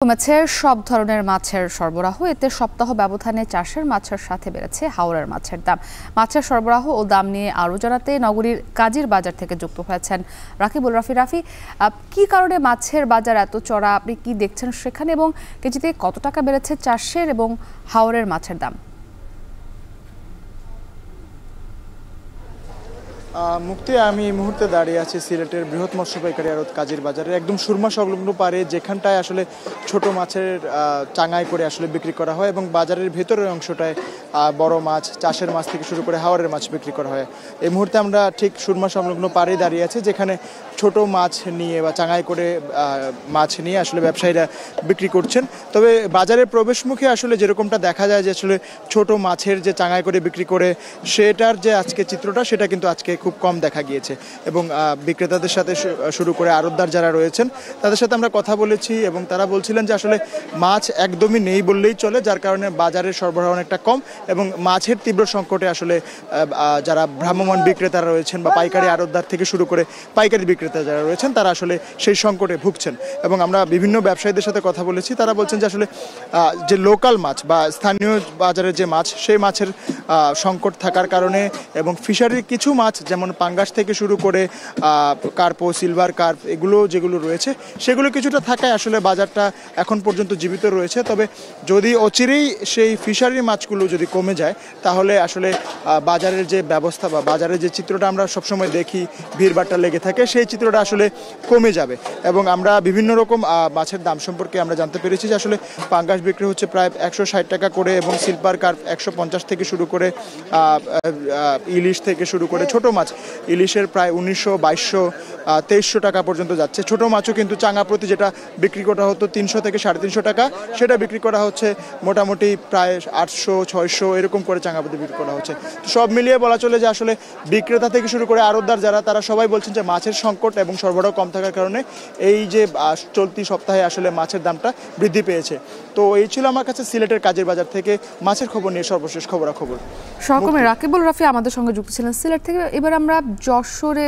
কমেছে সব ধরনের মাছের সরবরাহ। এতে সপ্তাহ ব্যবধানে চাষের মাছের সাথে বেড়েছে হাওরের মাছের দাম। মাছের সরবরাহ ও দাম নিয়ে আরও জানাতে নগরীর কাজীর বাজার থেকে যুক্ত হয়েছেন রাকিবুল রাফি। কি কারণে মাছের বাজার এত চড়া, আপনি কি দেখছেন সেখানে, এবং কেজিতে কত টাকা বেড়েছে চাষের এবং হাওরের মাছের দাম? মুক্তি, আমি এই মুহূর্তে দাঁড়িয়ে আছি সিলেটের বৃহৎ মৎস্য পাইকারি আড়ত কাজীর বাজারে, একদম সুরমা সংলগ্ন পারে, যেখানটায় আসলে ছোট মাছের চাঙাই করে আসলে বিক্রি করা হয় এবং বাজারের ভেতরের অংশটায় বড় মাছ, চাষের মাছ থেকে শুরু করে হাওরের মাছ বিক্রি করা হয়। এই মুহূর্তে আমরা ঠিক সুরমা সংলগ্ন পারে দাঁড়িয়ে আছি, যেখানে ছোট মাছ নিয়ে বা চাঙাই করে মাছ নিয়ে আসলে ব্যবসায়ীরা বিক্রি করছেন। তবে বাজারের প্রবেশমুখে আসলে যেরকমটা দেখা যায় যে আসলে ছোট মাছের যে চাঙাই করে বিক্রি করে সেটার যে আজকে চিত্রটা, সেটা কিন্তু আজকে খুব কম দেখা গিয়েছে। এবং বিক্রেতাদের সাথে শুরু করে আড়তদার যারা রয়েছেন তাদের সাথে আমরা কথা বলেছি এবং তারা বলছিলেন যে আসলে মাছ একদমই নেই বললেই চলে, যার কারণে বাজারের সরবরাহ অনেকটা কম এবং মাছের তীব্র সংকটে আসলে যারা ভ্রাম্যমাণ বিক্রেতারা রয়েছেন বা পাইকারি আড়তদার থেকে শুরু করে পাইকারি বিক্রেতা যারা রয়েছেন তারা আসলে সেই সংকটে ভুগছেন। এবং আমরা বিভিন্ন ব্যবসায়ীদের সাথে কথা বলেছি, তারা বলছেন যে আসলে যে লোকাল মাছ বা স্থানীয় বাজারের যে মাছ, সেই মাছের সংকট থাকার কারণে এবং ফিশারির কিছু মাছ যেমন পাঙ্গাস থেকে শুরু করে কার্পো, সিলভার কার্প, এগুলো যেগুলো রয়েছে সেগুলো কিছুটা থাকায় আসলে বাজারটা এখন পর্যন্ত জীবিত রয়েছে। তবে যদি অচিরেই সেই ফিশারির মাছগুলো যদি কমে যায় তাহলে আসলে বাজারের যে ব্যবস্থা বা বাজারের যে চিত্রটা আমরা সবসময় দেখি, ভিড়ভাট্টা লেগে থাকে, সেই চিত্রটা আসলে কমে যাবে। এবং আমরা বিভিন্ন রকম মাছের দাম সম্পর্কে আমরা জানতে পেরেছি যে আসলে পাঙ্গাস বিক্রি হচ্ছে প্রায় 160 টাকা করে এবং সিলভার কার্প 150 থেকে শুরু করে ইলিশ থেকে শুরু করে ছোট মাছ, ইলিশের প্রায় 1900, 2200, 2300 টাকা পর্যন্ত যাচ্ছে। ছোট মাছও কিন্তু চাঙা প্রতি যেটা বিক্রি করা হতো 300 থেকে 350 টাকা, সেটা বিক্রি করা হচ্ছে মোটামুটি প্রায় 800, 600 এরকম করে চাঙা প্রতি বিক্রি করা হচ্ছে। তো সব মিলিয়ে বলা চলে যে আসলে বিক্রেতা থেকে শুরু করে আড়তদার যারা, তারা সবাই বলছেন যে মাছের সংকট এবং সরবরাহ কম থাকার কারণে এই যে চলতি সপ্তাহে আসলে মাছের দামটা বৃদ্ধি পেয়েছে। তো এই ছিল আমার কাছে সিলেটের কাজের বাজার থেকে মাছের খবর নিয়ে সর্বশেষ খবরাখবর। সহকর্মী রাকিবুল রাফি আমাদের সঙ্গে যুক্ত ছিলেন সিলেট থেকে। এবার আমরা যশোরে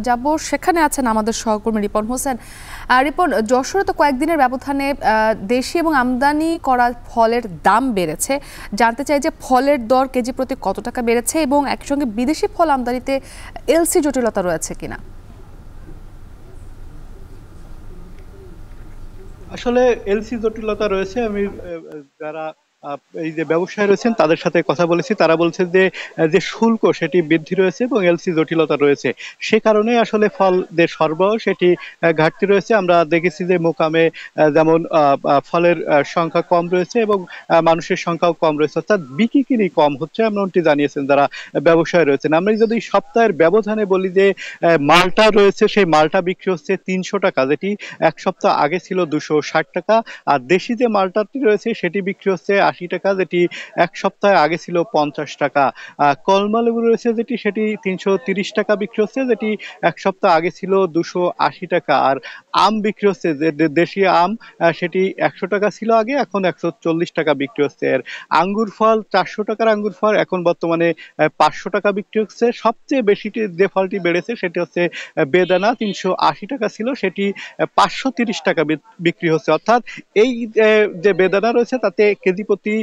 যাব, সেখানে আছেন আমাদের সহকর্মী রিপন হোসেন। রিপন, যশোরে তো কয়েকদিনের ব্যবধানে দেশি এবং আমদানি করা ফলের দাম বেড়েছে। জানতে চাই যে ফলের দর কেজি প্রতি কত টাকা বেড়েছে এবং একসঙ্গে বিদেশি ফল আমদানিতে এলসি জটিলতা রয়েছে কিনা? আসলে এলসি জটিলতা রয়েছে। আমি যারা এই যে ব্যবসায়ী রয়েছেন তাদের সাথে কথা বলেছি, তারা বলছে যে যে শুল্ক সেটি বৃদ্ধি রয়েছে এবং এলসি জটিলতা রয়েছে, সে কারণে আসলে ফলদের সরবরাহ সেটি ঘাটতি রয়েছে। আমরা দেখেছি যে মোকামে যেমন ফলের সংখ্যা কম রয়েছে এবং মানুষের সংখ্যাও কম রয়েছে, অর্থাৎ বিক্রি কম হচ্ছে এমনটি জানিয়েছেন যারা ব্যবসায়ী রয়েছেন। আমরা যদি সপ্তাহের ব্যবধানে বলি যে মালটা রয়েছে, সেই মালটা বিক্রি হচ্ছে 300 টাকা, যেটি এক সপ্তাহ আগে ছিল 260 টাকা। আর দেশি যে মালটাটি রয়েছে সেটি বিক্রি হচ্ছে 80 টাকা, যেটি এক সপ্তাহ আগে ছিল 50 টাকা। কলমালেবু রয়েছে যেটি, সেটি 330 টাকা বিক্রি হচ্ছে, যেটি এক সপ্তাহ আগে ছিল 280 টাকা। আর আম বিক্রি হচ্ছে, যে দেশি আম সেটি 100 টাকা ছিল আগে, এখন 140 টাকা বিক্রি হচ্ছে। আর আঙ্গুর ফল 400 টাকার আঙ্গুর ফল এখন বর্তমানে 500 টাকা বিক্রি হচ্ছে। সবচেয়ে বেশি যে ফলটি বেড়েছে সেটি হচ্ছে বেদানা, 380 টাকা ছিল, সেটি 530 টাকা বিক্রি হচ্ছে। অর্থাৎ এই যে বেদানা রয়েছে তাতে কেজি প্রতি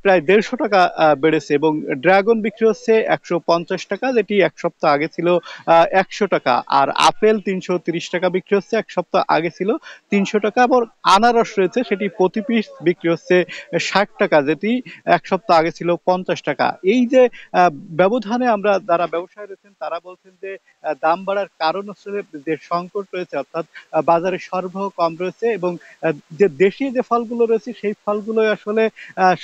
প্রায় 150 টাকা বেড়েছে। এবং ড্রাগন বিক্রি হচ্ছে 150 টাকা, যেটি এক সপ্তাহ আগে ছিল 100 টাকা। আর আপেল 330 টাকা বিক্রি হচ্ছে, এক সপ্তাহ আগে ছিল 300 টাকা। আবার আনারস রয়েছে, সেটি প্রতি পিস বিক্রি হচ্ছে 60 টাকা, যেটি এক সপ্তাহ আগে ছিল 50 টাকা। এই যে ব্যবধানে আমরা যারা ব্যবসায়ী রয়েছেন তারা বলছেন যে দাম বাড়ার কারণ হচ্ছে যে সংকট রয়েছে, অর্থাৎ বাজারে সরবরাহ কম রয়েছে এবং যে দেশি যে ফলগুলো রয়েছে সেই ফলগুলো আসলে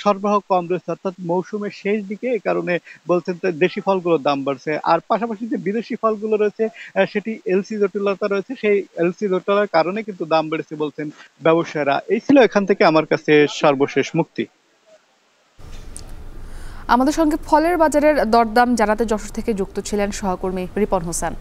সরবরাহ কম রয়েছে, অর্থাৎ মৌসুমের শেষ দিকে, এই কারণে বলছেন দেশি ফলগুলোর দাম বাড়ছে। আর পাশাপাশি যে বিদেশি ফলগুলো রয়েছে সেটি এলসি জটিলতা রয়েছে, সেই এলসি জটিলতার কারণে কিন্তু দাম বেড়েছে বলছেন ব্যবসায়ীরা। এই ছিল এখান থেকে আমার কাছে সর্বশেষ মুক্তি। আমাদের সঙ্গে ফলের বাজারের দরদাম জানাতে যশোর থেকে যুক্ত ছিলেন সহকর্মী রিপন হোসেন।